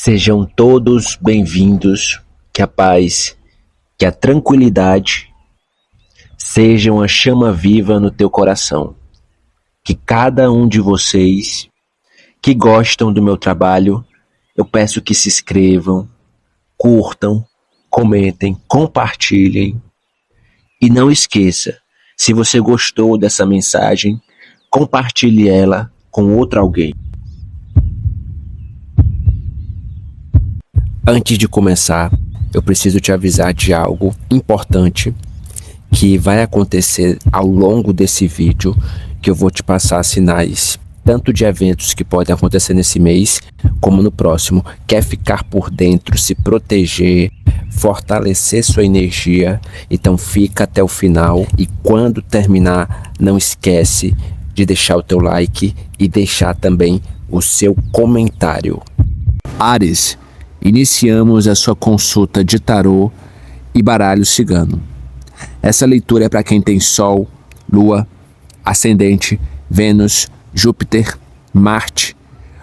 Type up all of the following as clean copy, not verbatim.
Sejam todos bem-vindos, que a paz, que a tranquilidade sejam a chama viva no teu coração. Que cada um de vocês que gostam do meu trabalho, eu peço que se inscrevam, curtam, comentem, compartilhem. E não esqueça, se você gostou dessa mensagem, compartilhe ela com outro alguém. Antes de começar, eu preciso te avisar de algo importante que vai acontecer ao longo desse vídeo, que eu vou te passar sinais tanto de eventos que podem acontecer nesse mês, como no próximo. Quer ficar por dentro, se proteger, fortalecer sua energia? Então fica até o final e quando terminar, não esquece de deixar o teu like e deixar também o seu comentário. Áries, iniciamos a sua consulta de tarô e baralho cigano. Essa leitura é para quem tem Sol, Lua, Ascendente, Vênus, Júpiter, Marte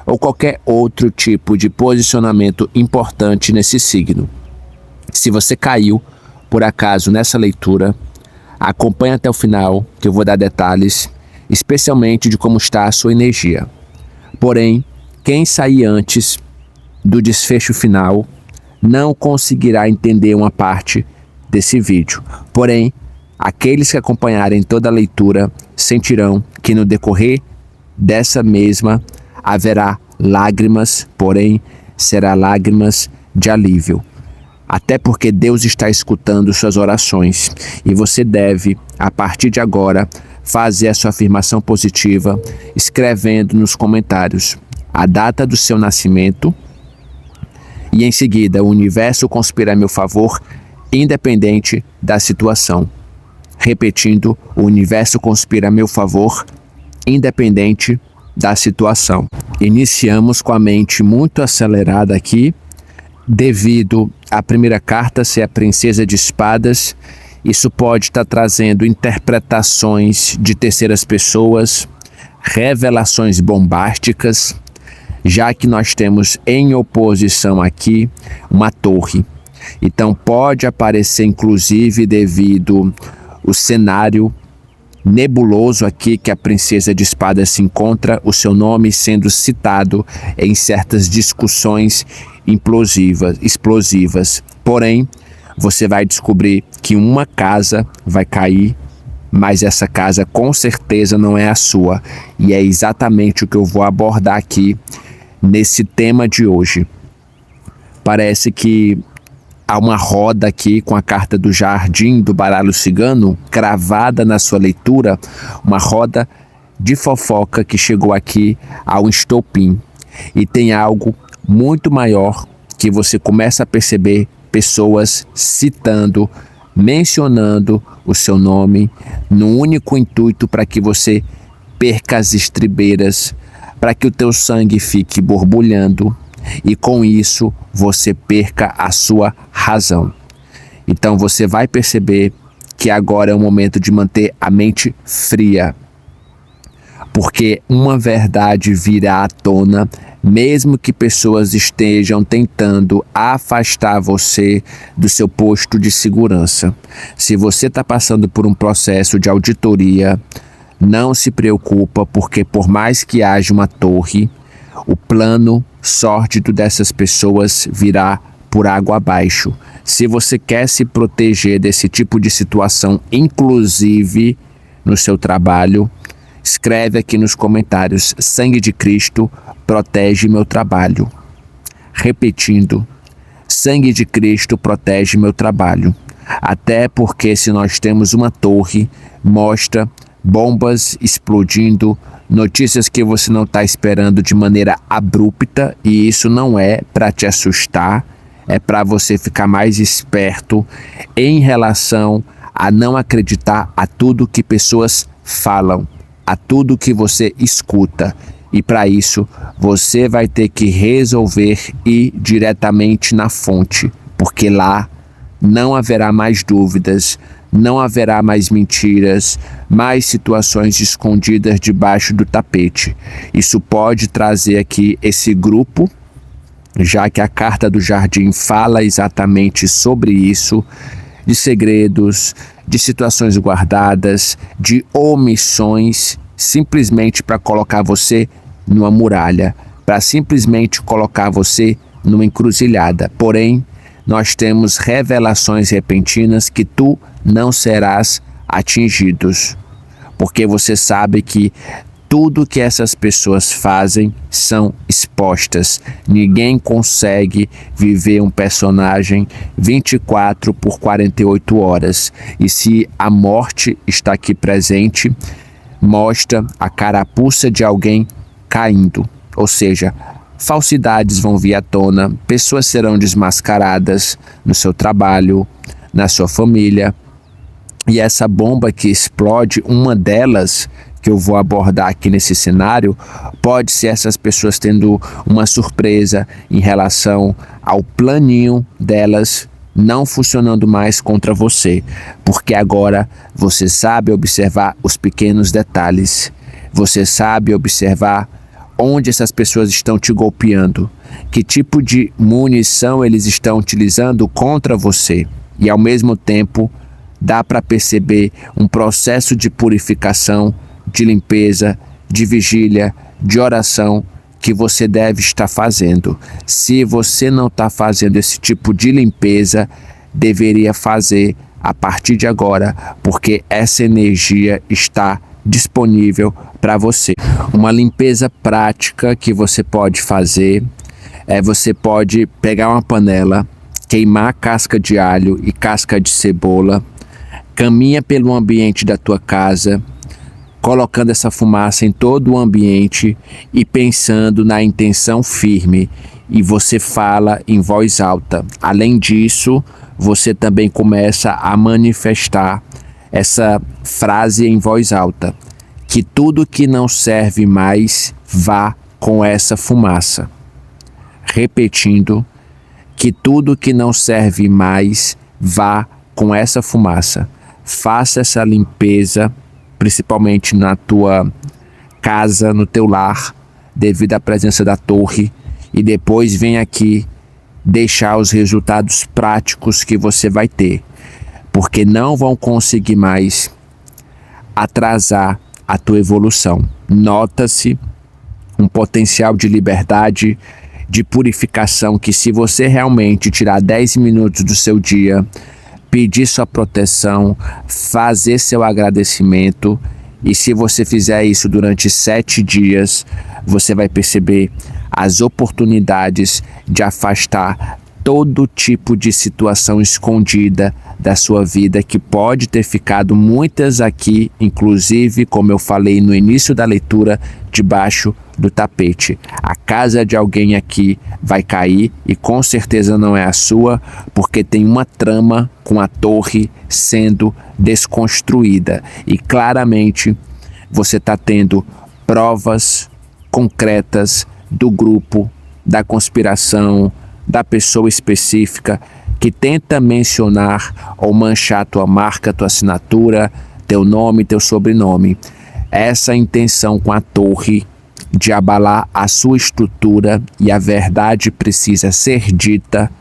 ou qualquer outro tipo de posicionamento importante nesse signo. Se você caiu por acaso nessa leitura, acompanhe até o final que eu vou dar detalhes, especialmente de como está a sua energia. Porém, quem sair antes do desfecho final não conseguirá entender uma parte desse vídeo. Porém, aqueles que acompanharem toda a leitura sentirão que no decorrer dessa mesma haverá lágrimas, porém será lágrimas de alívio. Até porque Deus está escutando suas orações e você deve, a partir de agora, fazer a sua afirmação positiva, escrevendo nos comentários a data do seu nascimento e em seguida o universo conspira a meu favor, independente da situação. Repetindo, o universo conspira a meu favor, independente da situação. Iniciamos com a mente muito acelerada aqui, devido à primeira carta ser a Princesa de Espadas. Isso pode estar trazendo interpretações de terceiras pessoas, revelações bombásticas, já que nós temos em oposição aqui uma torre. Então pode aparecer inclusive devido ao cenário nebuloso aqui que a Princesa de Espadas se encontra, o seu nome sendo citado em certas discussões explosivas. Porém, você vai descobrir que uma casa vai cair, mas essa casa com certeza não é a sua. E é exatamente o que eu vou abordar aqui nesse tema de hoje. Parece que há uma roda aqui com a carta do jardim do baralho cigano cravada na sua leitura, uma roda de fofoca que chegou aqui ao estopim. E tem algo muito maior que você começa a perceber pessoas citando, mencionando o seu nome, no único intuito para que você perca as estribeiras, para que o teu sangue fique borbulhando e com isso você perca a sua razão. Então você vai perceber que agora é o momento de manter a mente fria, porque uma verdade virá à tona, mesmo que pessoas estejam tentando afastar você do seu posto de segurança. Se você está passando por um processo de auditoria, não se preocupa, porque por mais que haja uma torre, o plano sórdido dessas pessoas virá por água abaixo. Se você quer se proteger desse tipo de situação, inclusive no seu trabalho, escreve aqui nos comentários: sangue de Cristo protege meu trabalho. Repetindo, sangue de Cristo protege meu trabalho. Até porque se nós temos uma torre, mostra bombas explodindo, notícias que você não está esperando de maneira abrupta, e isso não é para te assustar, é para você ficar mais esperto em relação a não acreditar a tudo que pessoas falam, a tudo que você escuta. E para isso você vai ter que resolver ir diretamente na fonte, porque lá não haverá mais dúvidas, não haverá mais mentiras, mais situações escondidas debaixo do tapete. Isso pode trazer aqui esse grupo já que a carta do jardim fala exatamente sobre isso, de segredos, de situações guardadas, de omissões, simplesmente para colocar você numa muralha, para simplesmente colocar você numa encruzilhada. Porém, nós temos revelações repentinas que tu não serás atingidos, porque você sabe que tudo que essas pessoas fazem são expostas. Ninguém consegue viver um personagem 24 por 48 horas. E se a morte está aqui presente, mostra a carapuça de alguém caindo. Ou seja, falsidades vão vir à tona, pessoas serão desmascaradas no seu trabalho, na sua família. E essa bomba que explode, uma delas que eu vou abordar aqui nesse cenário, pode ser essas pessoas tendo uma surpresa em relação ao planinho delas não funcionando mais contra você, porque agora você sabe observar os pequenos detalhes, você sabe observar onde essas pessoas estão te golpeando, que tipo de munição eles estão utilizando contra você, e ao mesmo tempo dá para perceber um processo de purificação, de limpeza, de vigília, de oração que você deve estar fazendo. Se você não está fazendo esse tipo de limpeza, deveria fazer a partir de agora, porque essa energia está disponível para você. Uma limpeza prática que você pode fazer você pode pegar uma panela, queimar casca de alho e casca de cebola, caminha pelo ambiente da tua casa, colocando essa fumaça em todo o ambiente e pensando na intenção firme, e você fala em voz alta. Além disso, você também começa a manifestar essa frase em voz alta: que tudo que não serve mais vá com essa fumaça. Repetindo, que tudo que não serve mais vá com essa fumaça. Faça essa limpeza, principalmente na tua casa, no teu lar, devido à presença da torre, e depois vem aqui deixar os resultados práticos que você vai ter, porque não vão conseguir mais atrasar a tua evolução. Nota-se um potencial de liberdade, de purificação, que se você realmente tirar 10 minutos do seu dia, pedir sua proteção, fazer seu agradecimento, e se você fizer isso durante 7 dias, você vai perceber as oportunidades de afastar todo tipo de situação escondida da sua vida, que pode ter ficado muitas aqui, inclusive, como eu falei no início da leitura, debaixo do tapete. A casa de alguém aqui vai cair, e com certeza não é a sua, porque tem uma trama com a torre sendo desconstruída, e claramente você está tendo provas concretas do grupo, da conspiração, da pessoa específica que tenta mencionar ou manchar tua marca, tua assinatura, teu nome, teu sobrenome. Essa intenção com a torre de abalar a sua estrutura, e a verdade precisa ser dita,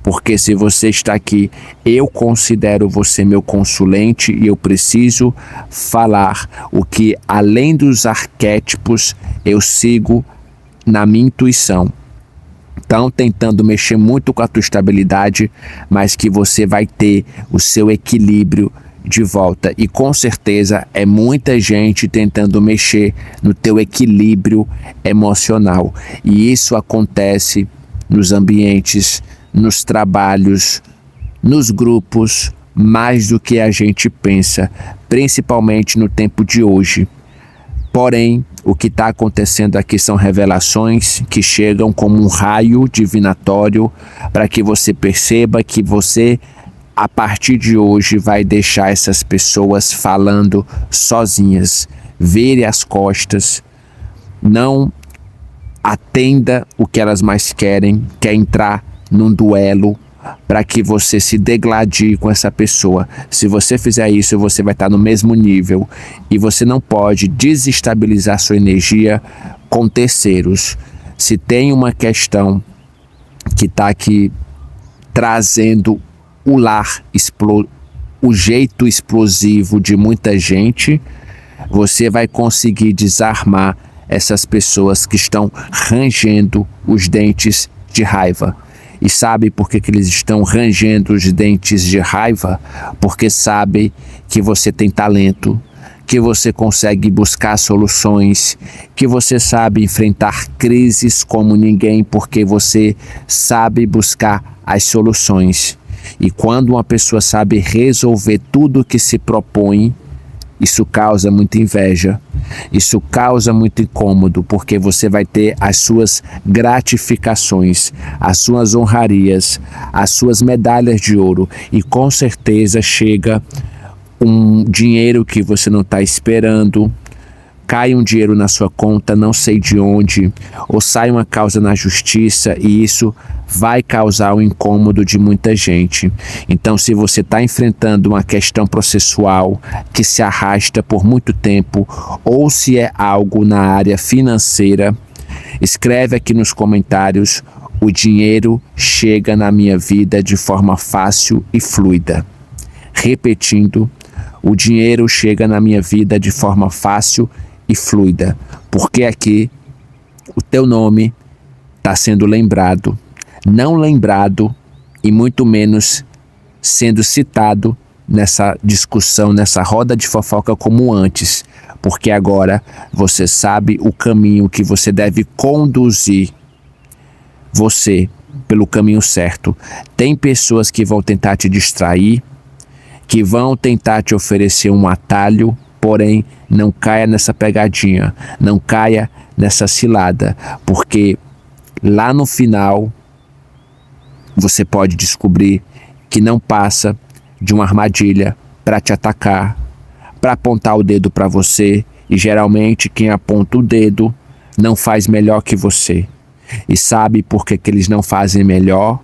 porque se você está aqui, eu considero você meu consulente, e eu preciso falar o que, além dos arquétipos, eu sigo na minha intuição. Estão tentando mexer muito com a tua estabilidade, mas que você vai ter o seu equilíbrio de volta. E com certeza é muita gente tentando mexer no teu equilíbrio emocional. E isso acontece nos ambientes, nos trabalhos, nos grupos, mais do que a gente pensa, principalmente no tempo de hoje. Porém, o que está acontecendo aqui são revelações que chegam como um raio divinatório para que você perceba que você, a partir de hoje, vai deixar essas pessoas falando sozinhas. Vire as costas, não atenda o que elas mais querem, que é entrar num duelo para que você se degladie com essa pessoa. Se você fizer isso, você vai estar no mesmo nível, e você não pode desestabilizar sua energia com terceiros. Se tem uma questão que está aqui trazendo o jeito explosivo de muita gente, você vai conseguir desarmar essas pessoas que estão rangendo os dentes de raiva. E sabe por que eles estão rangendo os dentes de raiva? Porque sabe que você tem talento, que você consegue buscar soluções, que você sabe enfrentar crises como ninguém, porque você sabe buscar as soluções. E quando uma pessoa sabe resolver tudo que se propõe, isso causa muita inveja, isso causa muito incômodo, porque você vai ter as suas gratificações, as suas honrarias, as suas medalhas de ouro, e com certeza chega um dinheiro que você não está esperando, cai um dinheiro na sua conta, não sei de onde, ou sai uma causa na justiça, e isso vai causar o incômodo de muita gente. Então, se você está enfrentando uma questão processual que se arrasta por muito tempo, ou se é algo na área financeira, escreve aqui nos comentários: o dinheiro chega na minha vida de forma fácil e fluida. Repetindo: o dinheiro chega na minha vida de forma fácil e fluida, porque aqui o teu nome está sendo lembrado, não lembrado e muito menos sendo citado nessa discussão, nessa roda de fofoca como antes, porque agora você sabe o caminho que você deve conduzir você pelo caminho certo. Tem pessoas que vão tentar te distrair, que vão tentar te oferecer um atalho, porém não caia nessa pegadinha, não caia nessa cilada, porque lá no final você pode descobrir que não passa de uma armadilha para te atacar, para apontar o dedo para você, e geralmente quem aponta o dedo não faz melhor que você. E sabe por que eles não fazem melhor?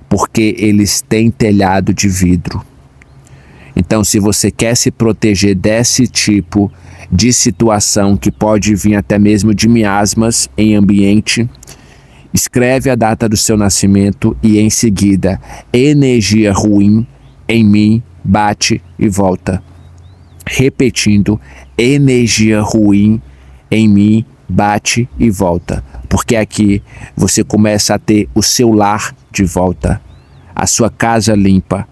Porque eles têm telhado de vidro. Então, se você quer se proteger desse tipo de situação que pode vir até mesmo de miasmas em ambiente, escreve a data do seu nascimento e em seguida: energia ruim em mim bate e volta. Repetindo: energia ruim em mim bate e volta. Porque aqui você começa a ter o seu lar de volta, a sua casa limpa,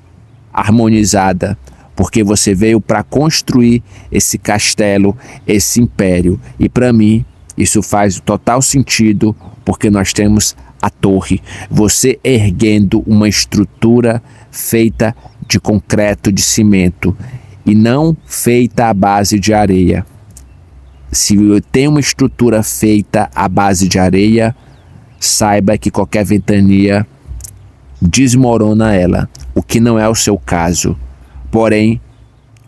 harmonizada, porque você veio para construir esse castelo, esse império. E para mim isso faz total sentido, porque nós temos a torre, você erguendo uma estrutura feita de concreto, de cimento, e não feita à base de areia. Se tem uma estrutura feita à base de areia, saiba que qualquer ventania desmorona ela, o que não é o seu caso. Porém,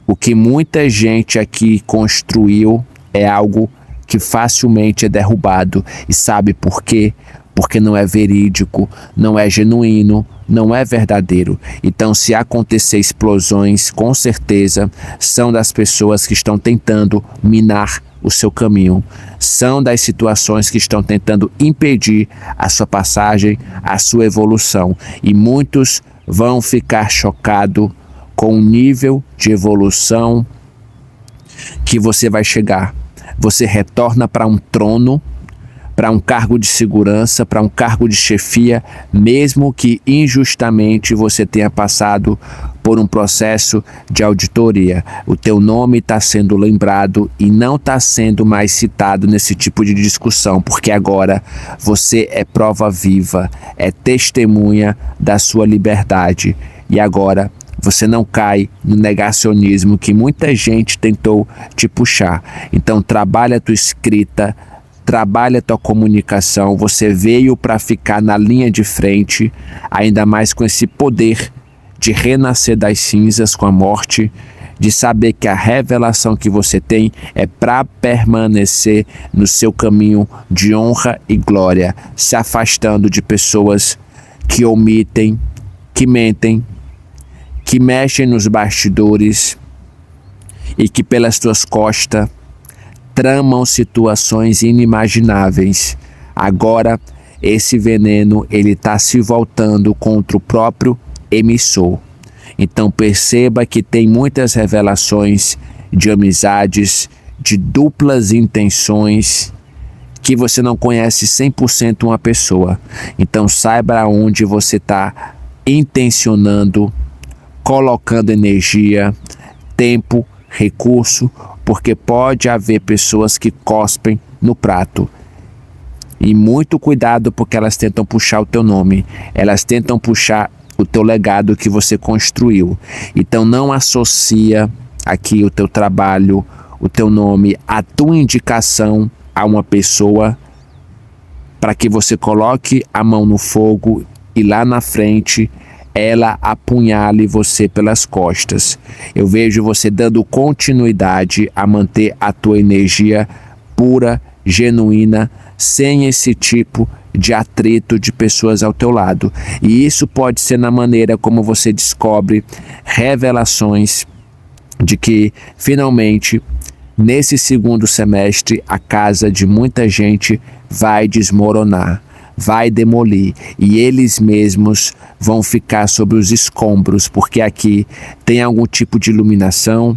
o que muita gente aqui construiu é algo que facilmente é derrubado. E sabe por quê? Porque não é verídico, não é genuíno, não é verdadeiro. Então, se acontecer explosões, com certeza são das pessoas que estão tentando minar o seu caminho, são das situações que estão tentando impedir a sua passagem, a sua evolução. E muitos vão ficar chocados com o nível de evolução que você vai chegar. Você retorna para um trono, para um cargo de segurança, para um cargo de chefia, mesmo que injustamente você tenha passado por um processo de auditoria. O teu nome está sendo lembrado e não está sendo mais citado nesse tipo de discussão, porque agora você é prova viva, é testemunha da sua liberdade. E agora você não cai no negacionismo que muita gente tentou te puxar. Então trabalha a tua escrita, trabalha a tua comunicação. Você veio para ficar na linha de frente, ainda mais com esse poder de renascer das cinzas com a morte, de saber que a revelação que você tem é para permanecer no seu caminho de honra e glória, se afastando de pessoas que omitem, que mentem, que mexem nos bastidores e que pelas tuas costas tramam situações inimagináveis. Agora esse veneno ele está se voltando contra o próprio emissor. Então perceba que tem muitas revelações de amizades, de duplas intenções, que você não conhece 100% uma pessoa. Então saiba onde você está intencionando, colocando energia, tempo, recurso, porque pode haver pessoas que cospem no prato. E muito cuidado, porque elas tentam puxar o teu nome, elas tentam puxar o teu legado que você construiu. Então não associa aqui o teu trabalho, o teu nome, a tua indicação a uma pessoa para que você coloque a mão no fogo e lá na frente ela apunhale você pelas costas. Eu vejo você dando continuidade a manter a tua energia pura, genuína, sem esse tipo de atrito de pessoas ao teu lado. E isso pode ser na maneira como você descobre revelações de que finalmente nesse segundo semestre a casa de muita gente vai desmoronar, vai demolir, e eles mesmos vão ficar sobre os escombros, porque aqui tem algum tipo de iluminação,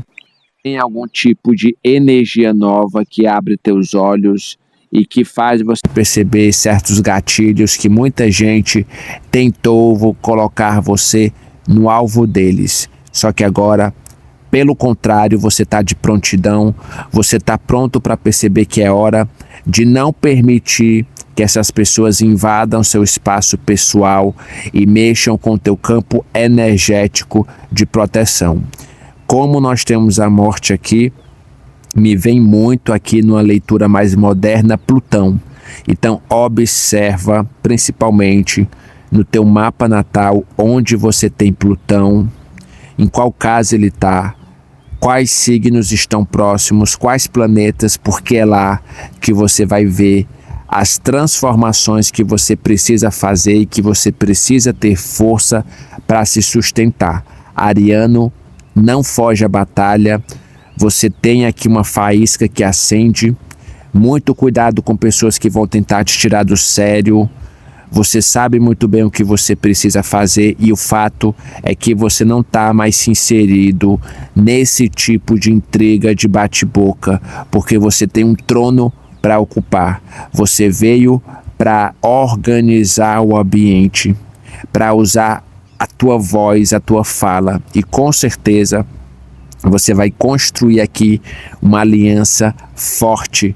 tem algum tipo de energia nova que abre teus olhos e que faz você perceber certos gatilhos que muita gente tentou colocar você no alvo deles. Só que agora, pelo contrário, você está de prontidão, você está pronto para perceber que é hora de não permitir que essas pessoas invadam seu espaço pessoal e mexam com teu campo energético de proteção. Como nós temos a morte aqui, me vem muito aqui numa leitura mais moderna Plutão. Então observa principalmente no teu mapa natal onde você tem Plutão, em qual casa ele está, quais signos estão próximos, quais planetas, porque é lá que você vai ver as transformações que você precisa fazer e que você precisa ter força para se sustentar. Ariano, não foge à batalha, você tem aqui uma faísca que acende, muito cuidado com pessoas que vão tentar te tirar do sério. Você sabe muito bem o que você precisa fazer e o fato é que você não está mais inserido nesse tipo de intriga, de bate-boca, porque você tem um trono para ocupar. Você veio para organizar o ambiente, para usar a tua voz, a tua fala, e com certeza você vai construir aqui uma aliança forte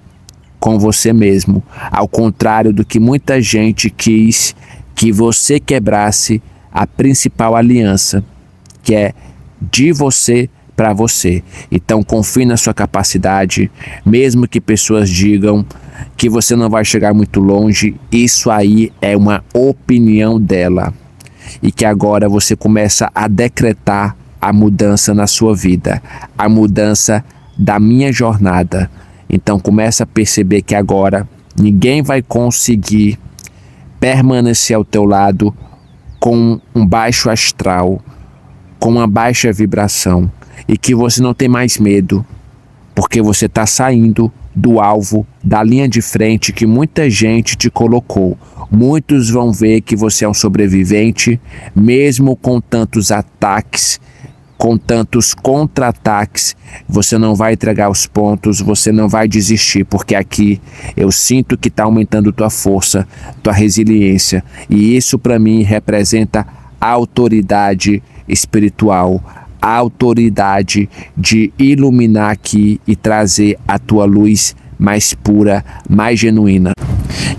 com você mesmo, ao contrário do que muita gente quis que você quebrasse a principal aliança, que é de você para você. Então confie na sua capacidade, mesmo que pessoas digam que você não vai chegar muito longe, isso aí é uma opinião dela, e que agora você começa a decretar a mudança na sua vida, a mudança da minha jornada. Então começa a perceber que agora ninguém vai conseguir permanecer ao teu lado com um baixo astral, com uma baixa vibração, e que você não tem mais medo, porque você está saindo do alvo, da linha de frente que muita gente te colocou. Muitos vão ver que você é um sobrevivente, mesmo com tantos ataques, com tantos contra-ataques, você não vai entregar os pontos, você não vai desistir, porque aqui eu sinto que está aumentando tua força, tua resiliência, e isso para mim representa a autoridade espiritual, a autoridade de iluminar aqui e trazer a tua luz mais pura, mais genuína.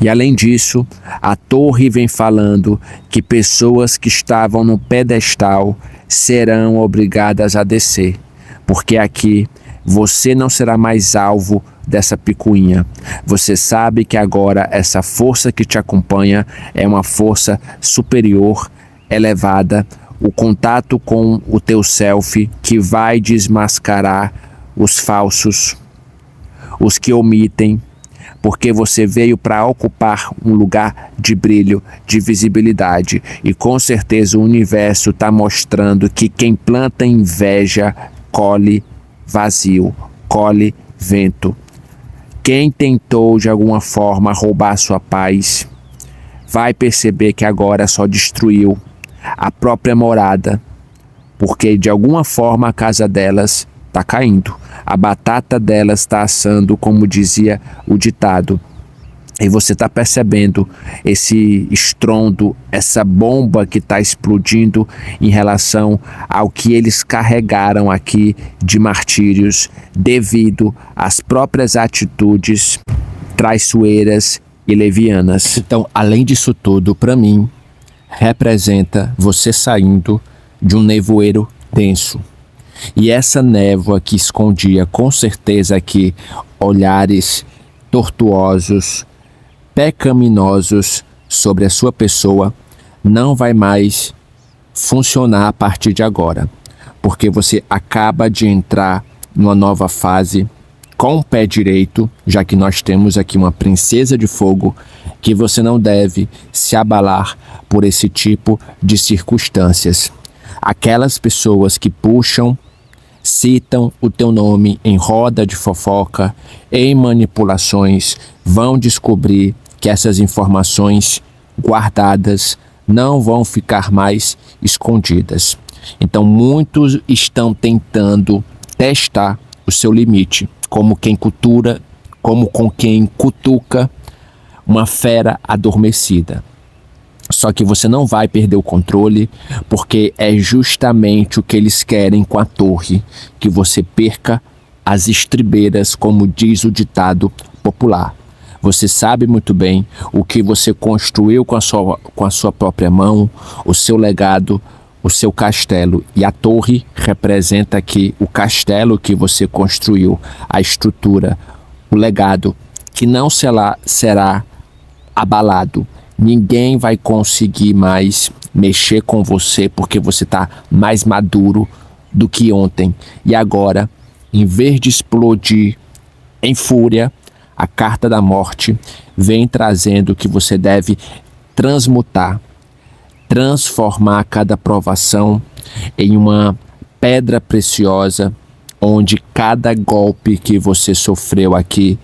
E além disso, a torre vem falando que pessoas que estavam no pedestal serão obrigadas a descer, porque aqui você não será mais alvo dessa picuinha. Você sabe que agora essa força que te acompanha é uma força superior, elevada, o contato com o teu self que vai desmascarar os falsos, os que omitem, porque você veio para ocupar um lugar de brilho, de visibilidade, e com certeza o universo está mostrando que quem planta inveja colhe vazio, colhe vento. Quem tentou de alguma forma roubar sua paz, vai perceber que agora só destruiu a própria morada, porque de alguma forma a casa delas está caindo, a batata delas está assando, como dizia o ditado. E você está percebendo esse estrondo, essa bomba que está explodindo em relação ao que eles carregaram aqui de martírios devido às próprias atitudes traiçoeiras e levianas. Então, além disso tudo, para mim, representa você saindo de um nevoeiro denso. E essa névoa que escondia com certeza aqui olhares tortuosos, pecaminosos sobre a sua pessoa, não vai mais funcionar a partir de agora, porque você acaba de entrar numa nova fase com o pé direito, já que nós temos aqui uma princesa de fogo, que você não deve se abalar por esse tipo de circunstâncias. Aquelas pessoas que puxam, citam o teu nome em roda de fofoca, em manipulações, vão descobrir que essas informações guardadas não vão ficar mais escondidas. Então muitos estão tentando testar o seu limite, como com quem cutuca uma fera adormecida. Só que você não vai perder o controle, porque é justamente o que eles querem com a torre, que você perca as estribeiras, como diz o ditado popular. Você sabe muito bem o que você construiu com a sua própria mão, o seu legado, o seu castelo. E a torre representa aqui o castelo que você construiu, a estrutura, o legado, que não será abalado. Ninguém vai conseguir mais mexer com você, porque você está mais maduro do que ontem. E agora, em vez de explodir em fúria, a carta da morte vem trazendo que você deve transmutar, transformar cada provação em uma pedra preciosa, onde cada golpe que você sofreu aqui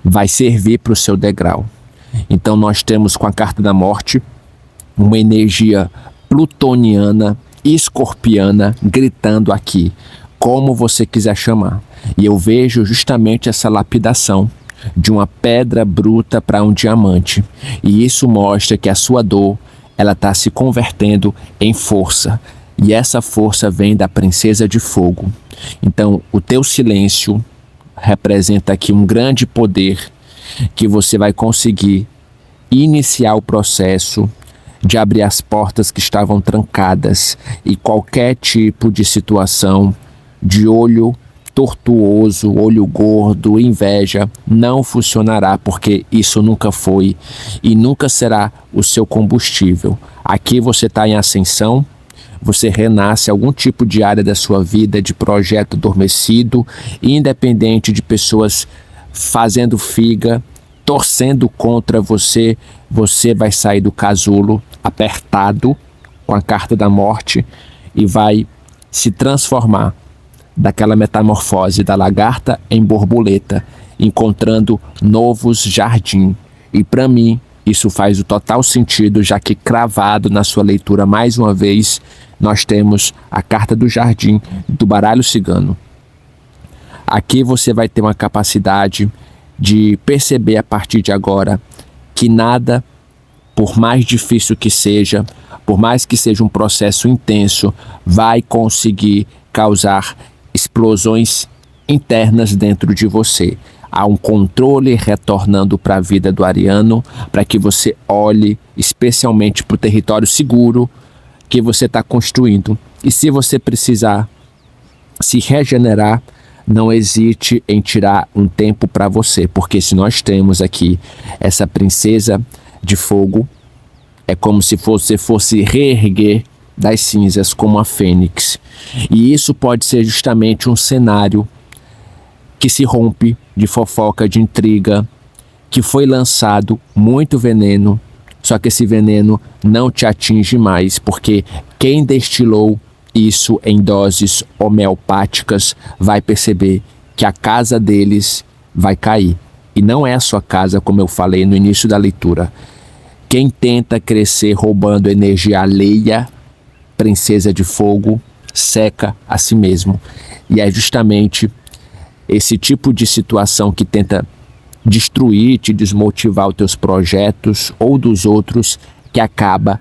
vai servir para o seu degrau. Então nós temos com a carta da morte uma energia plutoniana, escorpiana, gritando aqui, como você quiser chamar. E eu vejo justamente essa lapidação de uma pedra bruta para um diamante. E isso mostra que a sua dor, ela está se convertendo em força. E essa força vem da princesa de fogo. Então o teu silêncio representa aqui um grande poder que você vai conseguir iniciar o processo de abrir as portas que estavam trancadas, e qualquer tipo de situação de olho tortuoso, olho gordo, inveja, não funcionará, porque isso nunca foi e nunca será o seu combustível. Aqui você está em ascensão, você renasce algum tipo de área da sua vida, de projeto adormecido, independente de pessoas fazendo figa, torcendo contra você, você vai sair do casulo apertado com a carta da morte e vai se transformar daquela metamorfose da lagarta em borboleta, encontrando novos jardins. E para mim, isso faz o total sentido, já que cravado na sua leitura, mais uma vez, nós temos a carta do jardim do baralho cigano. Aqui você vai ter uma capacidade de perceber a partir de agora que nada, por mais difícil que seja, por mais que seja um processo intenso, vai conseguir causar explosões internas dentro de você. Há um controle retornando para a vida do ariano, para que você olhe especialmente para o território seguro que você está construindo. E se você precisar se regenerar, não hesite em tirar um tempo para você, porque se nós temos aqui essa princesa de fogo, é como se você fosse reerguer das cinzas como a fênix. E isso pode ser justamente um cenário que se rompe de fofoca, de intriga, que foi lançado muito veneno, só que esse veneno não te atinge mais, porque quem destilou isso em doses homeopáticas vai perceber que a casa deles vai cair. E não é a sua casa, como eu falei no início da leitura. Quem tenta crescer roubando energia alheia, princesa de fogo, seca a si mesmo. E é justamente esse tipo de situação que tenta destruir, te desmotivar os teus projetos ou dos outros, que acaba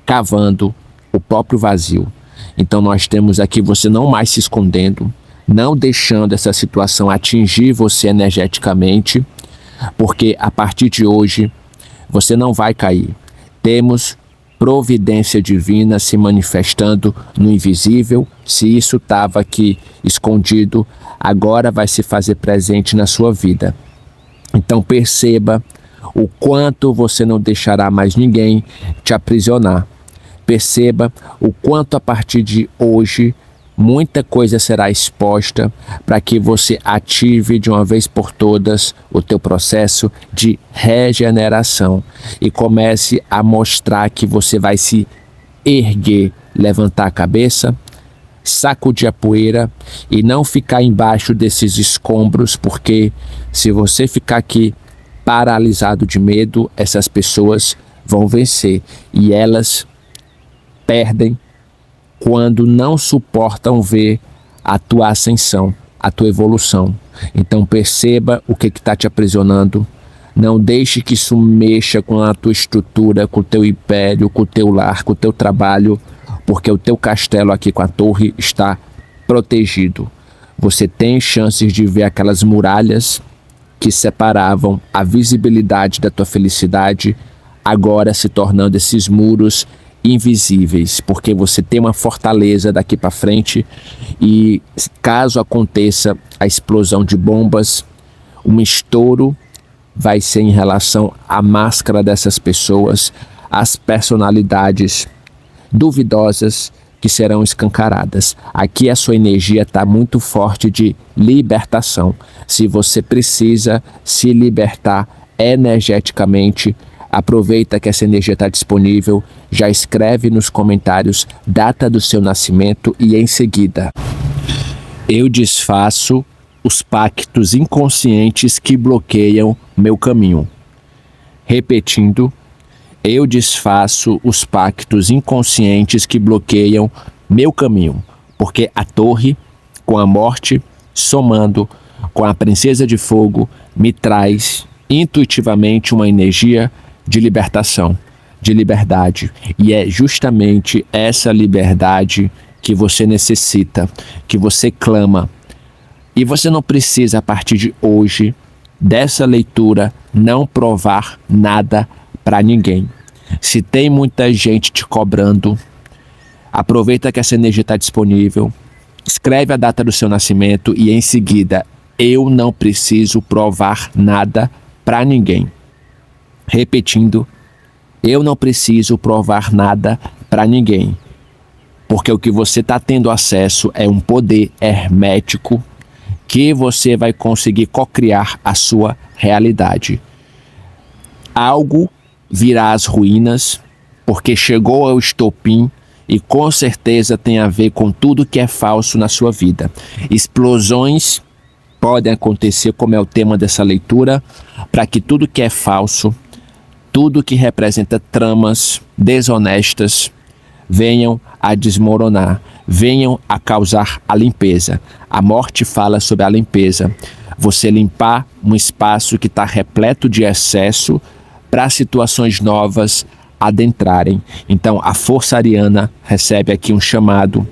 cavando o próprio vazio. Então nós temos aqui você não mais se escondendo, não deixando essa situação atingir você energeticamente, porque a partir de hoje você não vai cair. Temos providência divina se manifestando no invisível. Se isso estava aqui escondido, agora vai se fazer presente na sua vida. Então perceba o quanto você não deixará mais ninguém te aprisionar. Perceba o quanto a partir de hoje muita coisa será exposta para que você ative de uma vez por todas o teu processo de regeneração e comece a mostrar que você vai se erguer, levantar a cabeça, sacudir a poeira e não ficar embaixo desses escombros, porque se você ficar aqui paralisado de medo, essas pessoas vão vencer e elas perdem quando não suportam ver a tua ascensão, a tua evolução. Então perceba o que está te aprisionando. Não deixe que isso mexa com a tua estrutura, com o teu império, com o teu lar, com o teu trabalho, porque o teu castelo aqui com a torre está protegido. Você tem chances de ver aquelas muralhas que separavam a visibilidade da tua felicidade, agora se tornando esses muros invisíveis, porque você tem uma fortaleza daqui para frente e caso aconteça a explosão de bombas, um estouro vai ser em relação à máscara dessas pessoas, as personalidades duvidosas que serão escancaradas. Aqui a sua energia está muito forte de libertação. Se você precisa se libertar energeticamente, aproveita que essa energia está disponível, já escreve nos comentários data do seu nascimento e em seguida eu desfaço os pactos inconscientes que bloqueiam meu caminho. Repetindo, eu desfaço os pactos inconscientes que bloqueiam meu caminho, porque a torre, com a morte, somando com a princesa de fogo, me traz intuitivamente uma energia de libertação, de liberdade. E é justamente essa liberdade que você necessita, que você clama. E você não precisa, a partir de hoje, dessa leitura, não provar nada para ninguém. Se tem muita gente te cobrando, aproveita que essa energia está disponível, escreve a data do seu nascimento e em seguida, eu não preciso provar nada para ninguém. Repetindo, eu não preciso provar nada para ninguém, porque o que você está tendo acesso é um poder hermético que você vai conseguir cocriar a sua realidade. Algo virá às ruínas, porque chegou ao estopim e com certeza tem a ver com tudo que é falso na sua vida. Explosões podem acontecer, como é o tema dessa leitura, para que tudo que é falso, tudo que representa tramas desonestas, venham a desmoronar, venham a causar a limpeza. A morte fala sobre a limpeza. Você limpar um espaço que está repleto de excesso para situações novas adentrarem. Então a força ariana recebe aqui um chamado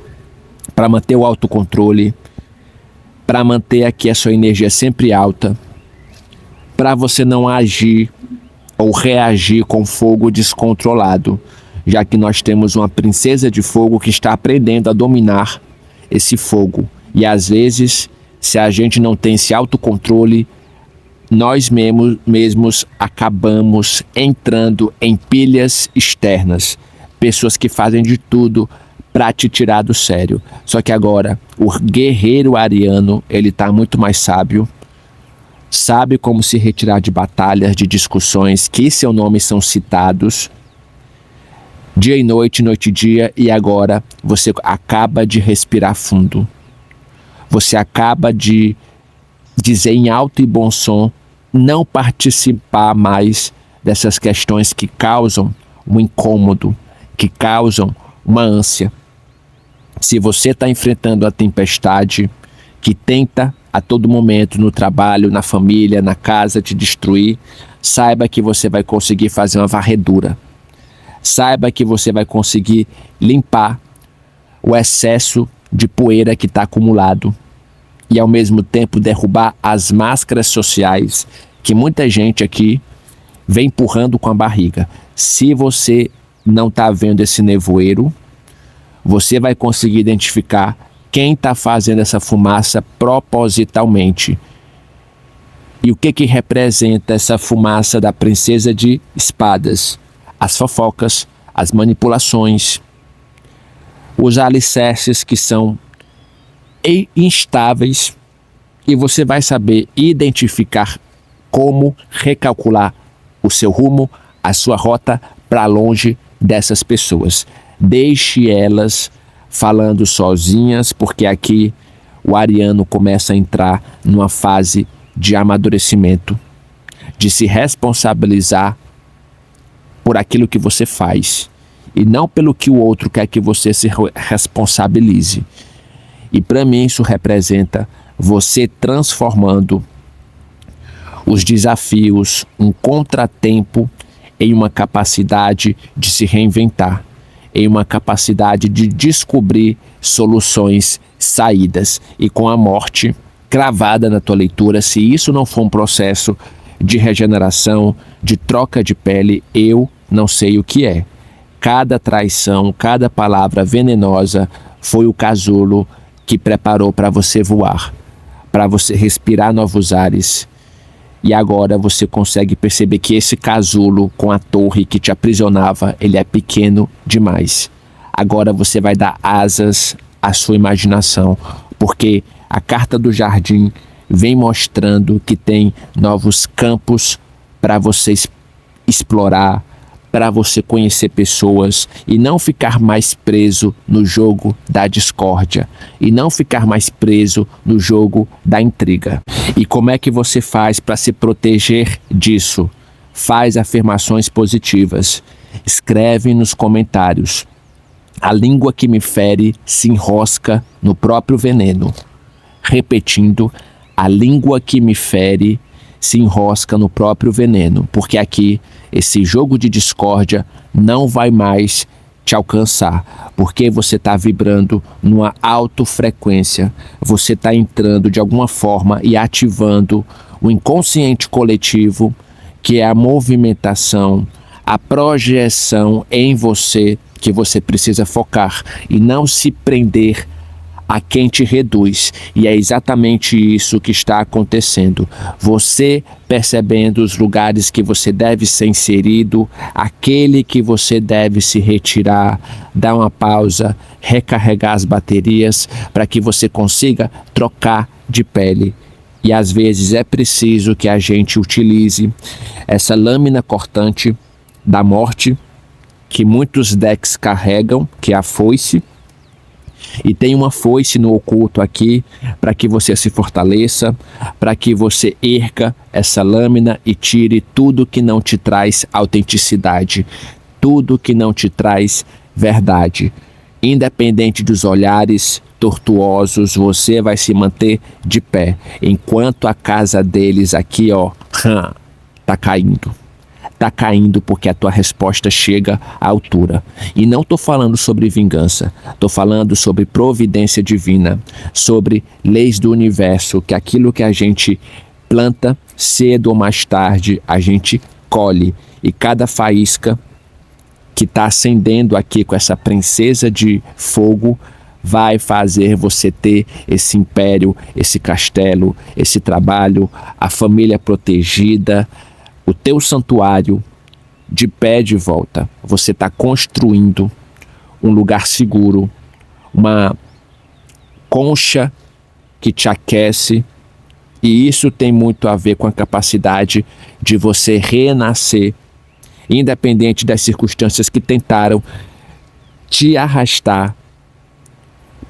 para manter o autocontrole, para manter aqui a sua energia sempre alta, para você não agir ou reagir com fogo descontrolado, já que nós temos uma princesa de fogo que está aprendendo a dominar esse fogo. E às vezes, se a gente não tem esse autocontrole, nós mesmos acabamos entrando em pilhas externas, pessoas que fazem de tudo para te tirar do sério. Só que agora, o guerreiro ariano, ele está muito mais sábio, sabe como se retirar de batalhas, de discussões que em seu nome são citados, dia e noite, noite e dia, e agora você acaba de respirar fundo. Você acaba de dizer em alto e bom som, não participar mais dessas questões que causam um incômodo, que causam uma ânsia. Se você está enfrentando a tempestade que tenta a todo momento no trabalho, na família, na casa te destruir, saiba que você vai conseguir fazer uma varredura. Saiba que você vai conseguir limpar o excesso de poeira que está acumulado e ao mesmo tempo derrubar as máscaras sociais que muita gente aqui vem empurrando com a barriga. Se você não está vendo esse nevoeiro, você vai conseguir identificar quem está fazendo essa fumaça propositalmente. E o que representa essa fumaça da princesa de espadas? As fofocas, as manipulações, os alicerces que são instáveis, e você vai saber identificar como recalcular o seu rumo, a sua rota para longe dessas pessoas. Deixe elas falando sozinhas, porque aqui o ariano começa a entrar numa fase de amadurecimento, de se responsabilizar por aquilo que você faz e não pelo que o outro quer que você se responsabilize. E para mim isso representa você transformando os desafios, um contratempo, em uma capacidade de se reinventar, em uma capacidade de descobrir soluções, saídas. E com a morte cravada na tua leitura, se isso não for um processo de regeneração, de troca de pele, eu não sei o que é. Cada traição, cada palavra venenosa foi o casulo que preparou para você voar, para você respirar novos ares. E agora você consegue perceber que esse casulo com a torre que te aprisionava, ele é pequeno demais. Agora você vai dar asas à sua imaginação, porque a carta do jardim vem mostrando que tem novos campos para você explorar, para você conhecer pessoas e não ficar mais preso no jogo da discórdia e não ficar mais preso no jogo da intriga. E como é que você faz para se proteger disso? Faz afirmações positivas. Escreve nos comentários: a língua que me fere se enrosca no próprio veneno. Repetindo: a língua que me fere se enrosca no próprio veneno, porque aqui esse jogo de discórdia não vai mais te alcançar, porque você está vibrando numa alta frequência, você está entrando de alguma forma e ativando o inconsciente coletivo, que é a movimentação, a projeção em você, que você precisa focar e não se prender a quem te reduz. E é exatamente isso que está acontecendo. Você percebendo os lugares que você deve ser inserido, aquele que você deve se retirar, dar uma pausa, recarregar as baterias para que você consiga trocar de pele. E às vezes é preciso que a gente utilize essa lâmina cortante da morte que muitos decks carregam, que é a foice. E tem uma foice no oculto aqui para que você se fortaleça, para que você erga essa lâmina e tire tudo que não te traz autenticidade, tudo que não te traz verdade. Independente dos olhares tortuosos, você vai se manter de pé, enquanto a casa deles aqui, ó, tá caindo. Está caindo porque a tua resposta chega à altura. E não estou falando sobre vingança, estou falando sobre providência divina, sobre leis do universo, que aquilo que a gente planta, cedo ou mais tarde, a gente colhe. E cada faísca que está acendendo aqui com essa princesa de fogo vai fazer você ter esse império, esse castelo, esse trabalho, a família protegida, o teu santuário de pé de volta. Você está construindo um lugar seguro, uma concha que te aquece, e isso tem muito a ver com a capacidade de você renascer, independente das circunstâncias que tentaram te arrastar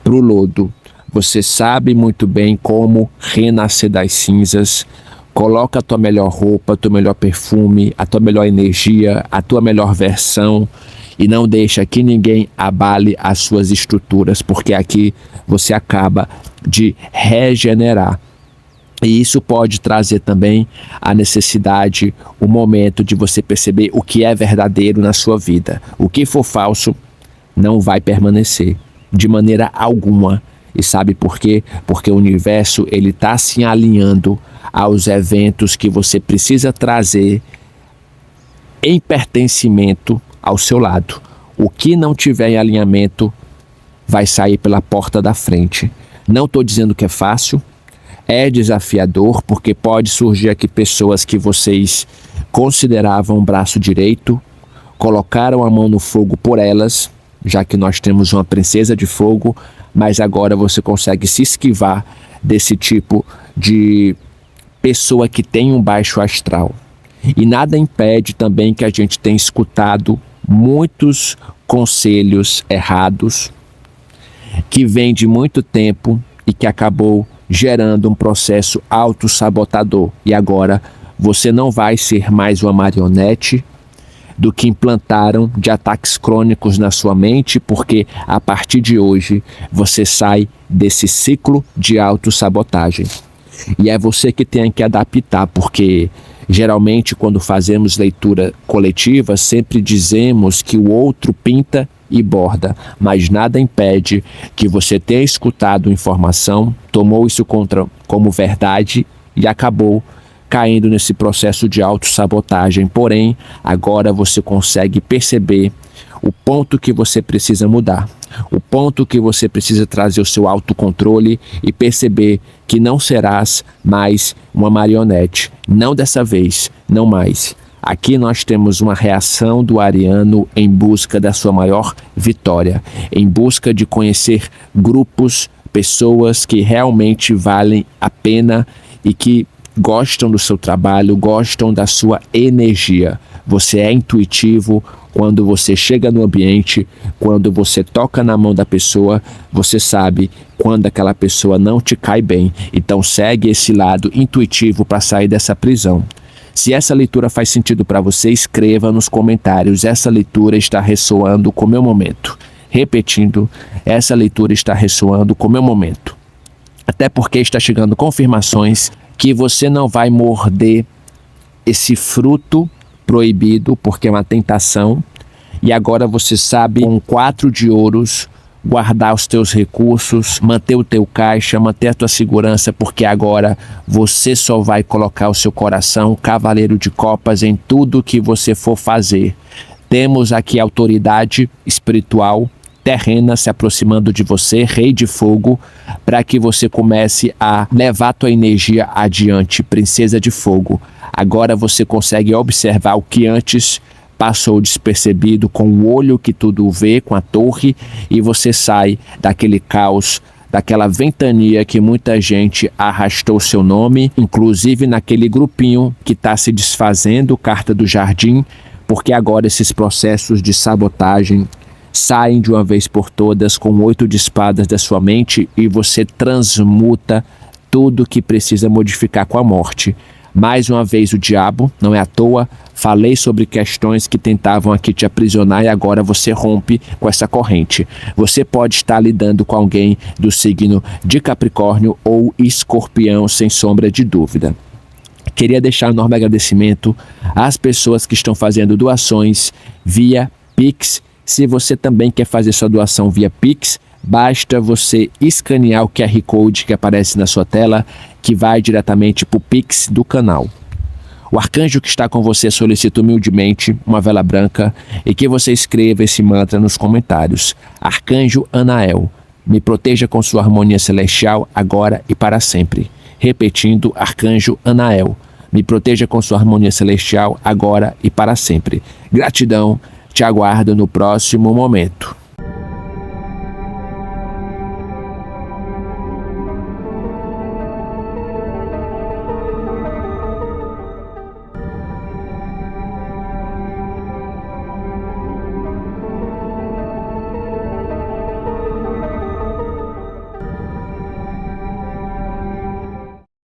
para o lodo. Você sabe muito bem como renascer das cinzas, Coloca a tua melhor roupa, teu melhor perfume, a tua melhor energia, a tua melhor versão e não deixa que ninguém abale as suas estruturas, porque aqui você acaba de regenerar. E isso pode trazer também a necessidade, o momento de você perceber o que é verdadeiro na sua vida. O que for falso não vai permanecer de maneira alguma. E sabe por quê? Porque o universo ele está se alinhando aos eventos que você precisa trazer em pertencimento ao seu lado. O que não tiver em alinhamento vai sair pela porta da frente. Não estou dizendo que é fácil, é desafiador, porque pode surgir aqui pessoas que vocês consideravam braço direito, colocaram a mão no fogo por elas, já que nós temos uma princesa de fogo, mas agora você consegue se esquivar desse tipo de pessoa que tem um baixo astral. E nada impede também que a gente tenha escutado muitos conselhos errados, que vem de muito tempo e que acabou gerando um processo autossabotador. E agora você não vai ser mais uma marionete do que implantaram de ataques crônicos na sua mente, porque a partir de hoje você sai desse ciclo de autossabotagem. E é você que tem que adaptar, porque geralmente quando fazemos leitura coletiva sempre dizemos que o outro pinta e borda, mas nada impede que você tenha escutado informação, tomou isso como verdade e acabou caindo nesse processo de autossabotagem. Porém, agora você consegue perceber o ponto que você precisa mudar, o ponto que você precisa trazer o seu autocontrole e perceber que não serás mais uma marionete. Não dessa vez, não mais. Aqui nós temos uma reação do ariano em busca da sua maior vitória, em busca de conhecer grupos, pessoas que realmente valem a pena e que gostam do seu trabalho, gostam da sua energia. Você é intuitivo quando você chega no ambiente, quando você toca na mão da pessoa, você sabe quando aquela pessoa não te cai bem. Então segue esse lado intuitivo para sair dessa prisão. Se essa leitura faz sentido para você, escreva nos comentários. Essa leitura está ressoando com o meu momento. Repetindo, essa leitura está ressoando com o meu momento. Até porque está chegando confirmações que você não vai morder esse fruto proibido, porque é uma tentação. E agora você sabe, com 4 de ouros, guardar os teus recursos, manter o teu caixa, manter a tua segurança, porque agora você só vai colocar o seu coração, cavaleiro de copas, em tudo que você for fazer. Temos aqui autoridade espiritual terrena se aproximando de você, rei de fogo, para que você comece a levar tua energia adiante, princesa de fogo. Agora você consegue observar o que antes passou despercebido, com o olho que tudo vê, com a torre, e você sai daquele caos, daquela ventania que muita gente arrastou seu nome, inclusive naquele grupinho que está se desfazendo, carta do jardim, porque agora esses processos de sabotagem saem de uma vez por todas com 8 de espadas da sua mente e você transmuta tudo que precisa modificar com a morte. Mais uma vez o diabo, não é à toa, falei sobre questões que tentavam aqui te aprisionar e agora você rompe com essa corrente. Você pode estar lidando com alguém do signo de Capricórnio ou Escorpião, sem sombra de dúvida. Queria deixar um enorme agradecimento às pessoas que estão fazendo doações via Pix. Se você também quer fazer sua doação via Pix, basta você escanear o QR Code que aparece na sua tela, que vai diretamente para o Pix do canal. O arcanjo que está com você solicita humildemente uma vela branca e que você escreva esse mantra nos comentários. Arcanjo Anael, me proteja com sua harmonia celestial agora e para sempre. Repetindo, Arcanjo Anael, me proteja com sua harmonia celestial agora e para sempre. Gratidão, te aguardo no próximo momento.